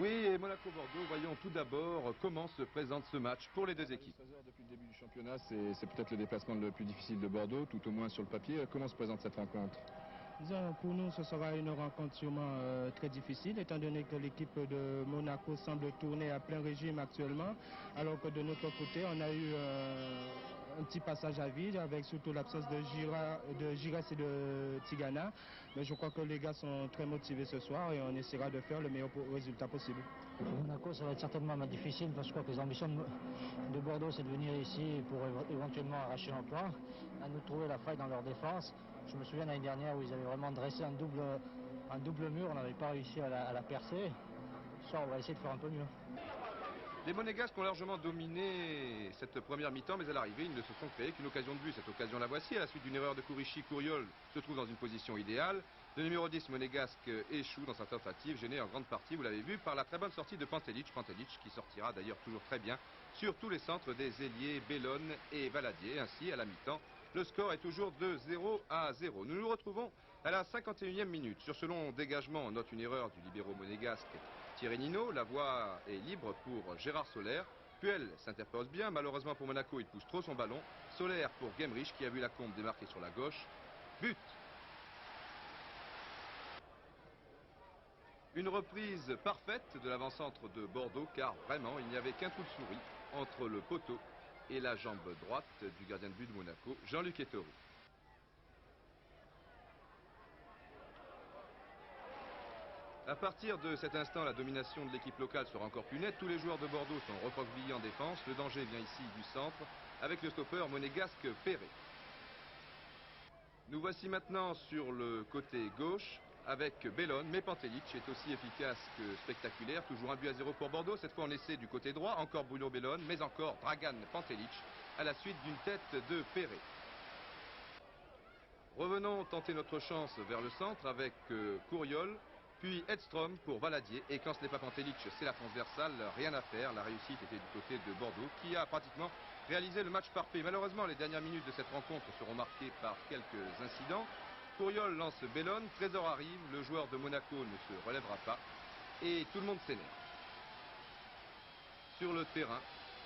Oui, et Monaco-Bordeaux, voyons tout d'abord comment se présente ce match pour les deux équipes. 16 heures depuis le début du championnat, c'est peut-être le déplacement le plus difficile de Bordeaux, tout au moins sur le papier. Comment se présente cette rencontre? Disons, pour nous, ce sera une rencontre sûrement très difficile, étant donné que l'équipe de Monaco semble tourner à plein régime actuellement, alors que de notre côté, on a eu un petit passage à vide, avec surtout l'absence de Giresse et de Tigana. Mais je crois que les gars sont très motivés ce soir et on essaiera de faire le meilleur résultat possible. Pour Monaco, ça va être certainement difficile, parce que je crois que les ambitions de Bordeaux, c'est de venir ici pour éventuellement arracher un point, à nous trouver la faille dans leur défense. Je me souviens l'année dernière où ils avaient vraiment dressé un double mur, on n'avait pas réussi à la percer. Ça, on va essayer de faire un peu mieux. Les Monégasques ont largement dominé cette première mi-temps, mais à l'arrivée, ils ne se sont créés qu'une occasion de but. Cette occasion la voici, à la suite d'une erreur de Kourichi. Kouriol se trouve dans une position idéale. Le numéro 10 monégasque échoue dans sa tentative, gêné en grande partie, vous l'avez vu, par la très bonne sortie de Pantelic. Pantelic qui sortira d'ailleurs toujours très bien sur tous les centres des ailiers Bellone et Valadier. Ainsi, à la mi-temps, le score est toujours de 0-0. Nous nous retrouvons à la 51e minute. Sur ce long dégagement, on note une erreur du libéro monégasque Thierry Nino. La voie est libre pour Gérard Soler. Puel s'interpose bien. Malheureusement pour Monaco, il pousse trop son ballon. Soler pour Gemrich qui a vu la Combe démarquer sur la gauche. But. Une reprise parfaite de l'avant-centre de Bordeaux, car vraiment, il n'y avait qu'un trou de souris entre le poteau et la jambe droite du gardien de but de Monaco, Jean-Luc Ettori. À partir de cet instant, la domination de l'équipe locale sera encore plus nette. Tous les joueurs de Bordeaux sont recroquevillés en défense. Le danger vient ici du centre, avec le stopper monégasque Perret. Nous voici maintenant sur le côté gauche, avec Bellone, mais Pantelic est aussi efficace que spectaculaire. Toujours 1-0 pour Bordeaux. Cette fois, on essaie du côté droit. Encore Bruno Bellone, mais encore Dragan Pantelic à la suite d'une tête de Perret. Revenons tenter notre chance vers le centre avec Kouriol, puis Edstrom pour Valadier. Et quand ce n'est pas Pantelic, c'est la transversale. Rien à faire. La réussite était du côté de Bordeaux, qui a pratiquement réalisé le match parfait. Malheureusement, les dernières minutes de cette rencontre seront marquées par quelques incidents. Kouriol lance Bellone, Trésor arrive, le joueur de Monaco ne se relèvera pas et tout le monde s'énerve. Sur le terrain,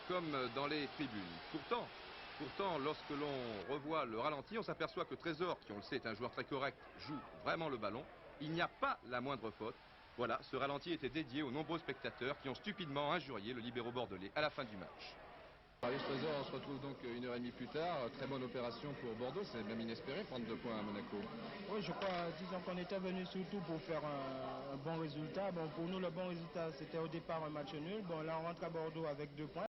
comme dans les tribunes. Pourtant, lorsque l'on revoit le ralenti, on s'aperçoit que Trésor, qui on le sait est un joueur très correct, joue vraiment le ballon. Il n'y a pas la moindre faute. Voilà, ce ralenti était dédié aux nombreux spectateurs qui ont stupidement injurié le libéro bordelais à la fin du match. Marius Trésor, on se retrouve donc 1h30 plus tard. Très bonne opération pour Bordeaux, c'est même inespéré, prendre 2 points à Monaco. Oui, je crois, disons qu'on était venu surtout pour faire un bon résultat. Bon, pour nous, le bon résultat, c'était au départ un match nul. Bon, là, on rentre à Bordeaux avec 2 points.